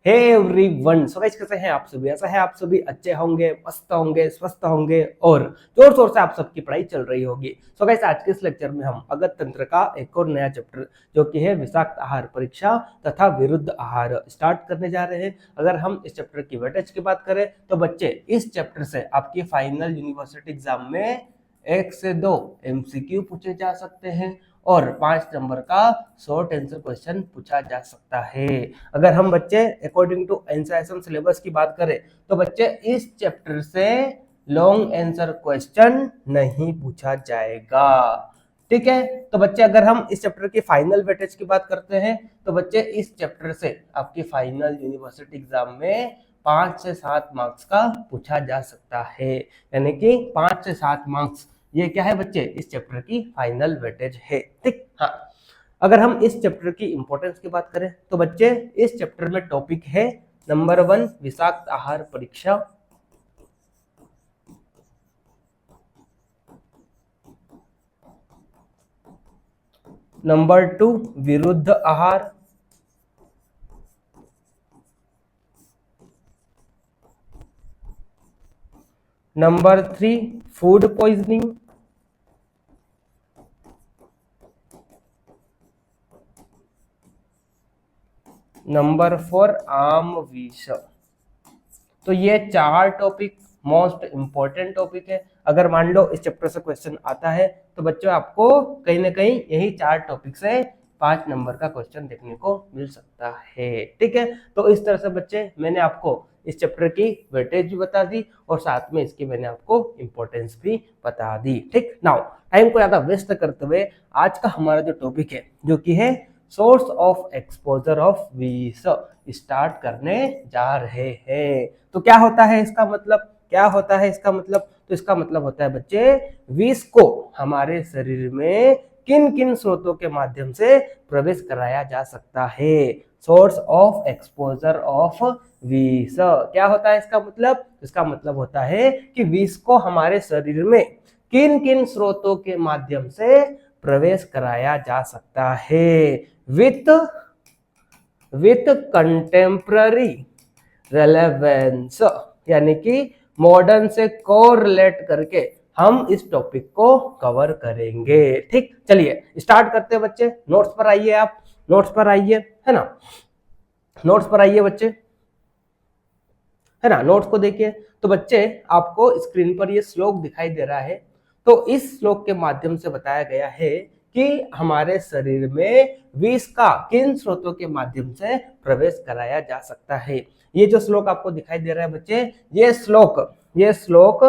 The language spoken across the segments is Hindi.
हे एवरीवन, सो गाइस कैसे हैं आप सभी? ऐसा है आप सभी अच्छे होंगे, मस्त होंगे, स्वस्थ होंगे और जोर शोर से आप सबकी पढ़ाई चल रही होगी। सो गाइस आज के इस लेक्चर में हम अगत तंत्र का एक और नया चैप्टर जो कि है विषाक्त आहार परीक्षा तथा विरुद्ध आहार स्टार्ट करने जा रहे हैं। अगर हम इस चैप्टर की वेटेज की बात करें तो बच्चे इस चैप्टर से आपकी फाइनल यूनिवर्सिटी एग्जाम में 1 से 2 MCQ पूछे जा सकते हैं और 5 नंबर का शॉर्ट आंसर क्वेश्चन पूछा जा सकता है। अगर हम बच्चे अकॉर्डिंग टू एनसीईआरटी सिलेबस की बात करें तो बच्चे इस चैप्टर से लॉन्ग आंसर क्वेश्चन नहीं पूछा जाएगा। ठीक है, तो बच्चे अगर हम इस चैप्टर की फाइनल वेटेज की बात करते हैं तो बच्चे इस चैप्टर से आपकी फाइनल यूनिवर्सिटी एग्जाम में 5 से 7 मार्क्स का पूछा जा सकता है, यानी कि 5 से 7 मार्क्स ये क्या है बच्चे, इस चैप्टर की फाइनल वेटेज है। ठीक, हाँ। अगर हम इस चैप्टर की इंपॉर्टेंस की बात करें तो बच्चे इस चैप्टर में टॉपिक है नंबर 1 विषाक्त आहार परीक्षा, नंबर 2 विरुद्ध आहार, नंबर 3 फूड पॉइजनिंग, नंबर 4 आम विष। तो ये 4 टॉपिक मोस्ट इंपॉर्टेंट टॉपिक है। अगर मान लो इस चैप्टर से क्वेश्चन आता है तो बच्चों आपको कहीं ना कहीं यही 4 टॉपिक से 5 नंबर का क्वेश्चन देखने को मिल सकता है। ठीक है, तो इस तरह से बच्चे मैंने आपको इस चैप्टर की वेटेज भी बता दी और साथ में इसकी मैंने आपको इंपॉर्टेंस भी बता दी। ठीक, नाउ टाइम को ज्यादा वेस्ट करते हुए आज का हमारा जो टॉपिक है जो कि है सोर्स ऑफ एक्सपोजर ऑफ विष स्टार्ट करने जा रहे हैं। तो क्या होता है इसका मतलब, क्या होता है इसका मतलब? तो इसका मतलब होता है बच्चे विष को हमारे शरीर में किन किन स्रोतों के माध्यम से प्रवेश कराया जा सकता है। सोर्स ऑफ एक्सपोजर ऑफ विष क्या होता है इसका मतलब? इसका मतलब होता है कि विष को हमारे शरीर में किन किन स्रोतों के माध्यम से प्रवेश कराया जा सकता है विथ कंटेम्प्ररी रेलेवेंस, यानी कि मॉडर्न से कोरिलेट करके हम इस टॉपिक को कवर करेंगे। ठीक, चलिए स्टार्ट करते हैं बच्चे। नोट्स पर आइए, आप नोट्स पर आइए, है ना, नोट्स पर आइए बच्चे, है ना। नोट्स को देखिए तो बच्चे आपको स्क्रीन पर ये श्लोक दिखाई दे रहा है। तो इस श्लोक के माध्यम से बताया गया है कि हमारे शरीर में विष का किन स्रोतों के माध्यम से प्रवेश कराया जा सकता है। ये जो श्लोक आपको दिखाई दे रहा है बच्चे, ये श्लोक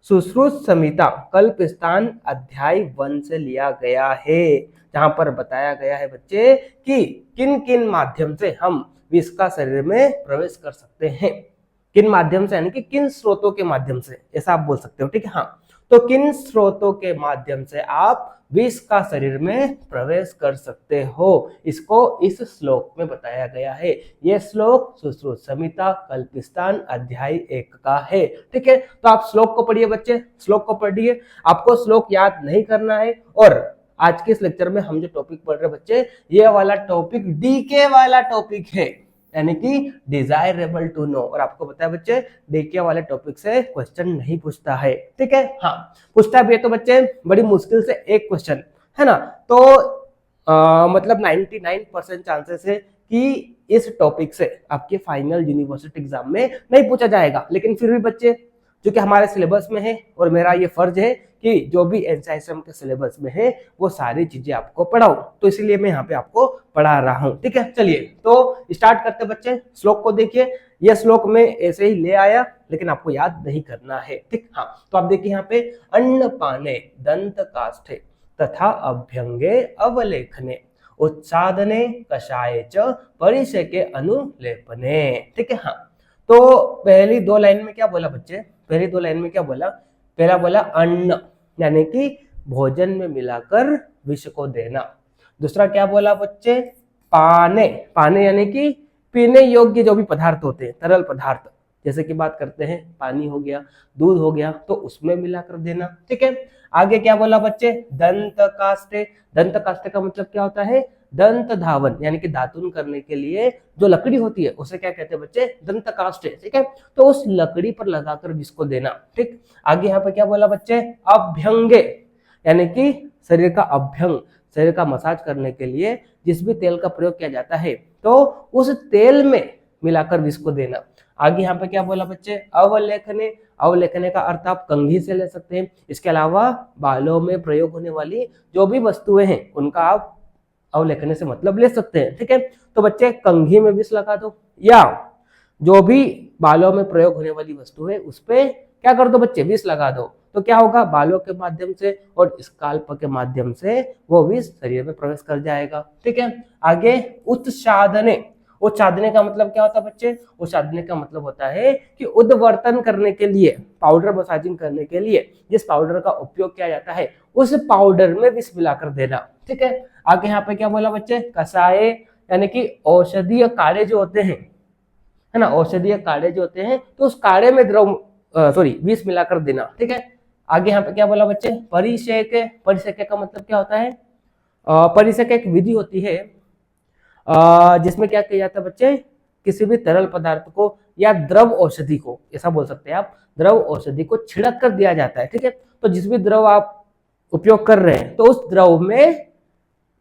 सुश्रुत संहिता कल्पस्थान अध्याय 1 से लिया गया है, जहां पर बताया गया है बच्चे कि किन किन माध्यम से हम विष का शरीर में प्रवेश कर सकते हैं। किन माध्यम से, यानी कि किन स्रोतों के माध्यम से, ऐसा आप बोल सकते हो। ठीक है, हाँ। तो किन स्रोतों के माध्यम से आप विष का शरीर में प्रवेश कर सकते हो, इसको इस श्लोक में बताया गया है। यह श्लोक सुश्रुत संहिता कल्पस्थान अध्याय 1 का है। ठीक है, तो आप श्लोक को पढ़िए बच्चे, श्लोक को पढ़िए। आपको श्लोक याद नहीं करना है और आज के इस लेक्चर में हम जो टॉपिक पढ़ रहे हैं बच्चे, ये वाला टॉपिक डीके वाला टॉपिक है, यानी कि डिजायरेबल टू नो। और आपको पता है बच्चे डीके वाले टॉपिक से क्वेश्चन नहीं पूछता है। ठीक है, हाँ, पूछता भी है तो बच्चे बड़ी मुश्किल से एक क्वेश्चन, है ना। तो मतलब 99% चांसेस है कि इस टॉपिक से आपके फाइनल यूनिवर्सिटी एग्जाम में नहीं पूछा जाएगा। लेकिन फिर भी बच्चे जो कि हमारे सिलेबस में है और मेरा ये फर्ज है कि जो भी एनसीईआरटी के सिलेबस में है वो सारी चीजें आपको पढ़ाऊं, तो इसलिए मैं यहाँ पे आपको पढ़ा रहा हूँ। ठीक है, चलिए तो स्टार्ट करते बच्चे। श्लोक को देखिए, यह श्लोक में ऐसे ही ले आया लेकिन आपको याद नहीं करना है। ठीक, हाँ। तो आप देखिए यहाँ पे अन्न पाने दंत काष्ठे तथा अभ्यंगे अवलेखने उत्सादने कषाय च परिचय के अनुलेपने। ठीक है, हाँ। तो पहली 2 लाइन में क्या बोला बच्चे, पहली 2 लाइन में क्या बोला? पहला बोला अन्न, यानी कि भोजन में मिलाकर विष को देना। दूसरा क्या बोला बच्चे? पाने, पाने यानी कि पीने योग्य जो भी पदार्थ होते हैं, तरल पदार्थ, जैसे कि बात करते हैं पानी हो गया, दूध हो गया, तो उसमें मिलाकर देना। ठीक है, आगे क्या बोला बच्चे? दंत काष्ठे। दंत काष्ठे का मतलब क्या होता है? दंत धावन यानी कि दातुन करने के लिए जो लकड़ी होती है उसे क्या कहते हैं बच्चे, दंत काष्ठ, ठीक है। तो उस लकड़ी पर लगाकर विष को देना, ठीक। आगे यहाँ पे क्या बोला बच्चे, अभ्यंगे यानी कि शरीर का अभ्यंग, शरीर का मसाज करने के लिए जिस भी तेल का प्रयोग किया जाता है तो उस तेल में मिलाकर विष को देना। आगे यहाँ पे क्या बोला बच्चे, अवलेखने, अवलेखने का अर्थ आप कंघी से ले सकते हैं। इसके अलावा बालों में प्रयोग होने वाली जो भी वस्तुएं हैं उनका आप अवलेखने से मतलब ले सकते हैं, ठीक है। तो बच्चे कंघी में विष लगा दो, या जो भी बालों में प्रयोग होने वाली वस्तु है उस पे क्या कर दो बच्चे, विष लगा दो। तो क्या होगा, बालों के माध्यम से और स्काल्प के माध्यम से वो विष शरीर में प्रवेश कर जाएगा, ठीक है। आगे उत्साधने, उत्साधने का मतलब क्या होता है बच्चे, उत्साधने का मतलब होता है कि उद्वर्तन करने के लिए, पाउडर मसाजिंग करने के लिए जिस पाउडर का उपयोग किया जाता है उस पाउडर में विष मिलाकर देना, ठीक है। आगे यहाँ पे क्या बोला बच्चे, कषाय यानी कि औषधीय काढ़े जो होते हैं, है ना, औषधीय काढ़े जो होते हैं तो उस काढ़े में विष मिलाकर देना, ठीक है। आगे यहाँ पे क्या बोला बच्चे, परिसेक, परिसेक का मतलब क्या होता है, परिसेक एक विधि होती है जिसमें क्या किया जाता है बच्चे, किसी भी तरल पदार्थ को या द्रव औषधि को, ऐसा बोल सकते हैं आप, द्रव औषधि को छिड़क कर दिया जाता है, ठीक है। तो जिस भी द्रव आप उपयोग कर रहे हैं तो उस द्रव में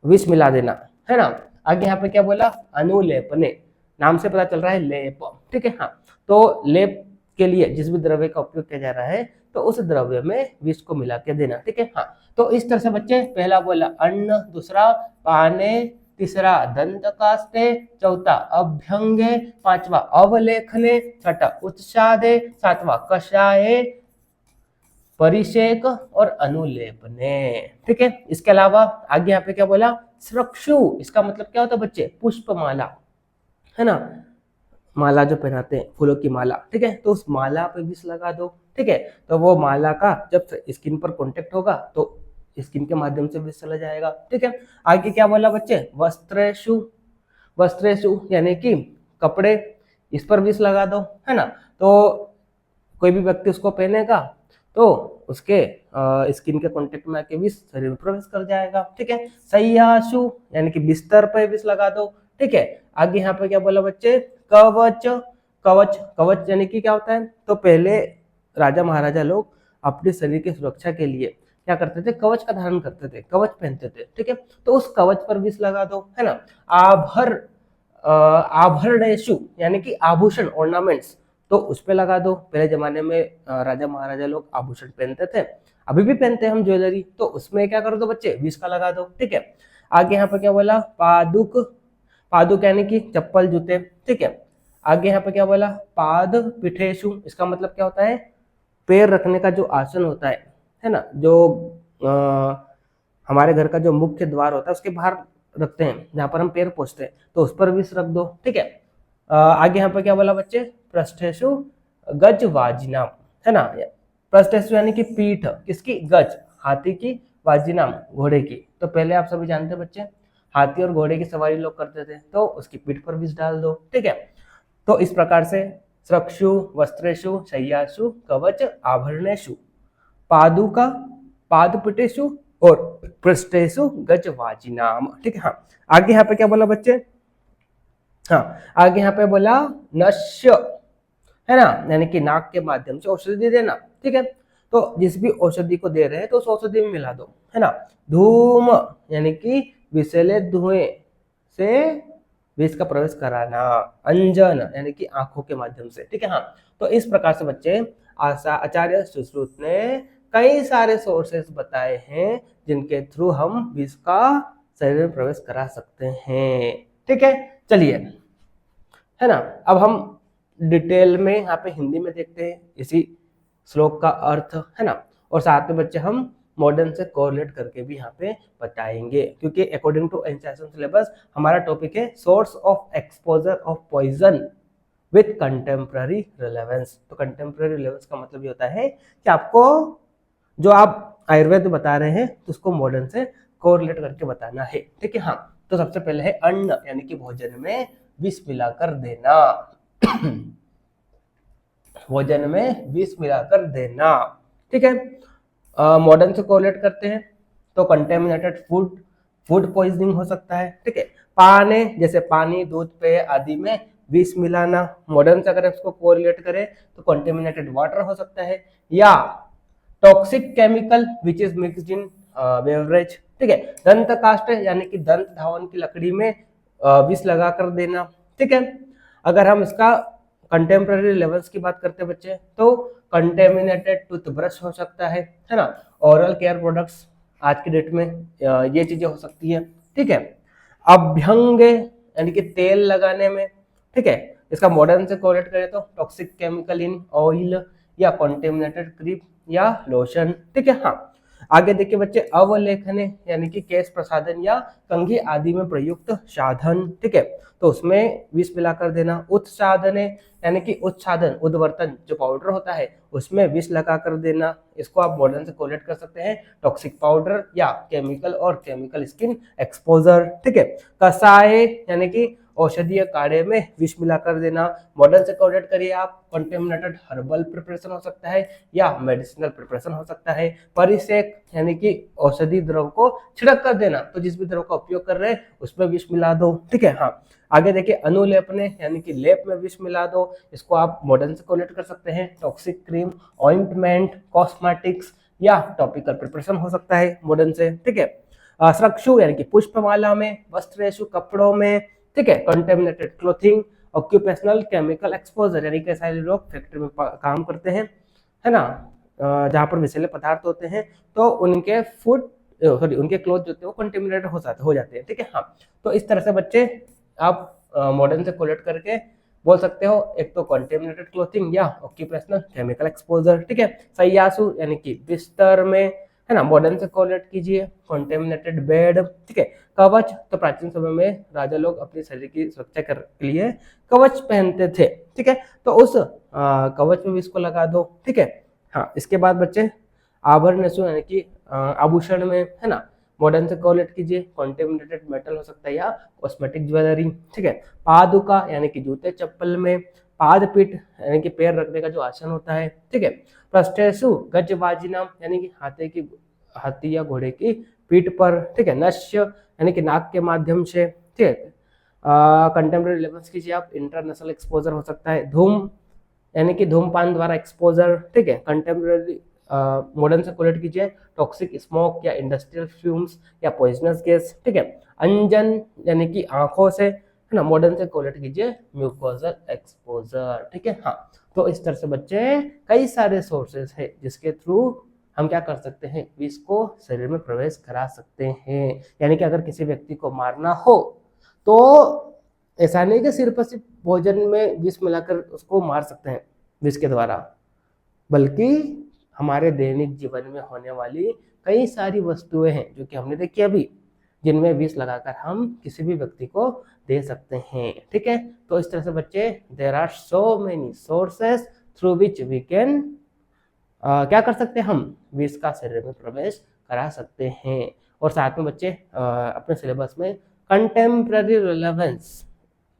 विष मिला देना, है ना। आगे यहाँ पे क्या बोला, अनुलेपने, नाम से पता चल रहा है लेप, ठीक है। हाँ, तो लेप के लिए जिस भी द्रव्य का उपयोग किया जा रहा है तो उस द्रव्य में विष को मिला के देना, ठीक है। हाँ, तो इस तरह से बच्चे, पहला बोला अन्न, दूसरा पाने, तीसरा दंत काष्ठे, चौथा अभ्यंगे, पांचवा अवलेखने, छठा उत्सादे, सातवां कषाये, परिषेक और अनुलेपने, ठीक है। इसके अलावा आगे यहाँ पे क्या बोला, स्रक्षु, इसका मतलब क्या होता है बच्चे, पुष्पमाला, है ना, माला जो पहनाते हैं, फूलों की माला, ठीक है। तो उस माला पे विष लगा दो, ठीक है। तो वो माला का जब स्किन पर कांटेक्ट होगा तो स्किन के माध्यम से विष चला जाएगा, ठीक है। आगे क्या बोला बच्चे, वस्त्रेषु, वस्त्रेषु यानी कि कपड़े, इस पर विष लगा दो, है ना। तो कोई भी व्यक्ति उसको पहनेगा तो उसके स्किन के कांटेक्ट में आके विष शरीर में प्रवेश कर जाएगा, ठीक है। सय्यासु यानी कि बिस्तर पर विष लगा दो, ठीक है। आगे यहाँ पे क्या बोला बच्चे, कवच, कवच, कवच यानी कि क्या होता है, तो पहले राजा महाराजा लोग अपने शरीर की सुरक्षा के लिए क्या करते थे, कवच का धारण करते थे, कवच पहनते थे, ठीक है। तो उस कवच पर विष लगा दो, है ना। आभरणेषु यानी कि आभूषण, ऑर्नामेंट्स, तो उस पे लगा दो। पहले जमाने में राजा महाराजा लोग आभूषण पहनते थे, अभी भी पहनते हैं हम ज्वेलरी, तो उसमें क्या कर दो बच्चे, विष का लगा दो, ठीक है। आगे यहाँ पे क्या बोला, पादुक, पादुक यानी कि चप्पल, जूते, ठीक है। आगे यहाँ पे क्या बोला, पाद पिठेशु, इसका मतलब क्या होता है, पैर रखने का जो आसन होता है ना, जो हमारे घर का जो मुख्य द्वार होता है उसके बाहर रखते हैं, जहां पर हम पैर पोछते हैं, तो उस पर विष रख दो, ठीक है। आगे यहाँ पे क्या बोला बच्चे, पृष्ठेषु गजवाजिनाम, है ना। पृष्ठेषु यानी कि पीठ, किसकी, गज, हाथी की, वाजिनाम, घोड़े की। तो पहले आप सभी जानते हैं बच्चे, हाथी और घोड़े की सवारी लोग करते थे, तो उसकी पीठ पर विष डाल दो, ठीक है। तो इस प्रकार से स्रक्षु, वस्त्रेषु, शय्यासु, कवच, आभरणेषु, पादुका, पादपिटेषु और पृष्ठेषु गजवाजिनाम, ठीक है। हाँ, आगे यहाँ पे क्या बोला बच्चे, हाँ, आगे यहाँ पे बोला नश्य, है ना, यानी कि नाक के माध्यम से औषधि देना, ठीक है। तो जिस भी औषधि को दे रहे हैं तो उस औषधि में मिला दो, है ना। धूम यानी कि विषैले धुएं से विष का प्रवेश कराना, अंजन यानी कि आंखों के माध्यम से, ठीक है। हाँ, तो इस प्रकार से बच्चे आचार्य सुश्रुत ने कई सारे सोर्सेस बताए हैं जिनके थ्रू हम विष का शरीर में प्रवेश करा सकते हैं, ठीक है। चलिए, है ना, अब हम डिटेल में यहाँ पे हिंदी में देखते हैं इसी श्लोक का अर्थ, है ना, और साथ में बच्चे हम मॉडर्न से कोरिलेट करके भी यहाँ पे बताएंगे, क्योंकि अकॉर्डिंग टू एनसीईआरटी सिलेबस हमारा टॉपिक है source of exposure of poison with contemporary relevance. तो कंटेम्प्ररी रिलेवेंस का मतलब ये होता है कि आपको जो आप आयुर्वेद बता रहे हैं तो उसको मॉडर्न से कोरिलेट करके बताना है, ठीक है। हाँ, तो सबसे पहले है अन्न यानी कि भोजन में विष मिलाकर देना, भोजन में विष मिलाकर देना, ठीक है। मॉडर्न से कोरिलेट करते हैं तो कंटेमिनेटेड फूड फूड पॉइजनिंग हो सकता है, ठीक है। पाने जैसे पानी, दूध, पेय आदि में विष मिलाना, मॉडर्न से अगर इसको कोरिलेट करें तो कंटेमिनेटेड वाटर हो सकता है, या toxic chemical which is mixed in beverage, ठीक है। दंत काष्ठ यानी कि दंत धावन की लकड़ी में विष लगा कर देना, ठीक है। अगर हम इसका कंटेम्प्रेरी लेवल्स की बात करते हैं बच्चे, तो कंटेमिनेटेड टूथब्रश हो सकता है ना। ओरल केयर प्रोडक्ट्स आज की डेट में ये चीजें हो सकती है, ठीक है। अभ्यंग यानी कि तेल लगाने में, ठीक है। इसका मॉडर्न से कोरिलेट करें तो टॉक्सिक केमिकल इन ऑयल या कंटेमिनेटेड क्रीम या लोशन, ठीक है। हाँ, आगे देखिए बच्चे, अवलेखने यानी कि केश प्रसाधन या कंघी आदि में प्रयुक्त साधन, ठीक है। तो उसमें विष मिलाकर देना। उत्साधने यानी कि उत्साधन उद्वर्तन जो पाउडर होता है उसमें विष लगा कर देना, इसको आप मॉडर्न से कोरिलेट कर सकते हैं टॉक्सिक पाउडर या केमिकल और केमिकल स्किन एक्सपोजर, ठीक है। कसाए यानी कि औषधीय काढ़े में विष मिलाकर देना, मॉडर्न से कोरिलेट करिए आप कंटेमिनेटेड हर्बल प्रिपरेशन हो सकता है या मेडिसिनल प्रिपरेशन हो सकता है। परिसेक यानी कि औषधि द्रव को छिड़क कर देना, तो जिस भी द्रव का उपयोग कर रहे हैं उसमें विष मिला दो, ठीक है। हाँ, आगे देखिए, अनुलेपने यानी कि लेप में विष मिला दो, इसको आप मॉडर्न से कोरिलेट कर सकते हैं टॉक्सिक क्रीम, ऑइंटमेंट, कॉस्मेटिक्स या टॉपिकल प्रिपरेशन हो सकता है मॉडर्न से, ठीक है। स्रक्षु यानी कि पुष्पमाला में, वस्त्रेशु कपड़ों में, ठीक है। Contaminated clothing, occupational chemical exposure यानी कि सारे लोग फैक्ट्री में काम करते हैं, है ना, जहाँ पर विषैले पदार्थ होते हैं, तो उनके उनके क्लोथ जो होते हैं वो कंटेमिनेटेड हो जाते हैं, ठीक है। हाँ, तो इस तरह से बच्चे आप मॉडर्न से कोरिलेट करके बोल सकते हो, एक तो कंटेमिनेटेड क्लोथिंग या ऑक्यूपेशनल केमिकल एक्सपोजर, ठीक है। सयासु यानी कि बिस्तर में, है ना, मॉडर्न से कोरिलेट कीजिए कंटेमिनेटेड बेड, ठीक है। कवच, तो प्राचीन समय में राजा लोग अपने शरीर की सुरक्षा के लिए कवच पहनते थे, ठीक है। तो उस कवच में भी इसको लगा दो, ठीक है। हाँ, इसके बाद बच्चे आभरण यानी कि आभूषण में, है ना, मॉडर्न से कोरिलेट कीजिए कंटेमिनेटेड मेटल हो सकता है या कॉस्मेटिक ज्वेलरी, ठीक है। पादुका यानी कि जूते चप्पल में, पादपीठ यानी कि पैर रखने का जो आसन होता है, ठीक है। प्रस्टेसु गजबाजिनाम यानी कि हाथी या घोड़े की पीठ पर, ठीक है। नश्य यानी कि नाक के माध्यम से, ठीक है। कंटेम्प्रेरी लेवल्स कीजिए आप, इंटरनेशनल एक्सपोजर हो सकता है। धूम यानी कि धूमपान द्वारा एक्सपोजर, ठीक है। कंटेम्प्रेरी मॉडर्न से कोरिलेट कीजिए टॉक्सिक स्मोक या इंडस्ट्रियल फ्यूम्स या पॉइजनस गैस, ठीक है। अंजन यानी कि आंखों से, है ना, मॉडर्न से कोरिलेट कीजिए म्यूकोजल एक्सपोजर, ठीक है। हाँ, तो इस तरह से बच्चे कई सारे सोर्सेस है जिसके थ्रू हम क्या कर सकते हैं, विष को शरीर में प्रवेश करा सकते हैं। यानी कि अगर किसी व्यक्ति को मारना हो तो ऐसा नहीं कि सिर्फ भोजन में विष मिलाकर उसको मार सकते हैं विष के द्वारा, बल्कि हमारे दैनिक जीवन में होने वाली कई सारी वस्तुएं हैं जो कि हमने देखी अभी, जिनमें विष लगाकर हम किसी भी व्यक्ति को दे सकते हैं, ठीक है। तो इस तरह से बच्चे there are so many sources through which we can क्या कर सकते हैं, हम विष का शरीर में प्रवेश करा सकते हैं। और साथ में बच्चे अपने सिलेबस में कंटेम्प्रेरी रिलेवेंस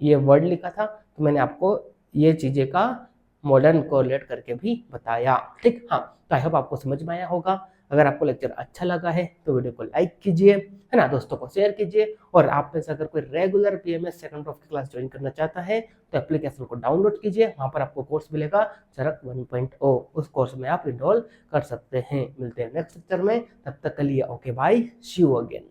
ये वर्ड लिखा था, तो मैंने आपको ये चीजें का मॉडर्न कोरिलेट करके भी बताया, ठीक। हाँ, तो आई होप आपको समझ में आया होगा। अगर आपको लेक्चर अच्छा लगा है तो वीडियो को लाइक कीजिए, है ना, दोस्तों को शेयर कीजिए। और आप में से अगर कोई रेगुलर पीएमएस सेकंड प्रोफ की क्लास ज्वाइन करना चाहता है तो एप्लीकेशन को डाउनलोड कीजिए, वहां पर आपको कोर्स मिलेगा चरक 1.0, उस कोर्स में आप इनरोल कर सकते हैं। मिलते हैं नेक्स्ट लेक्चर में, तब तक के लिए okay bye, see you again.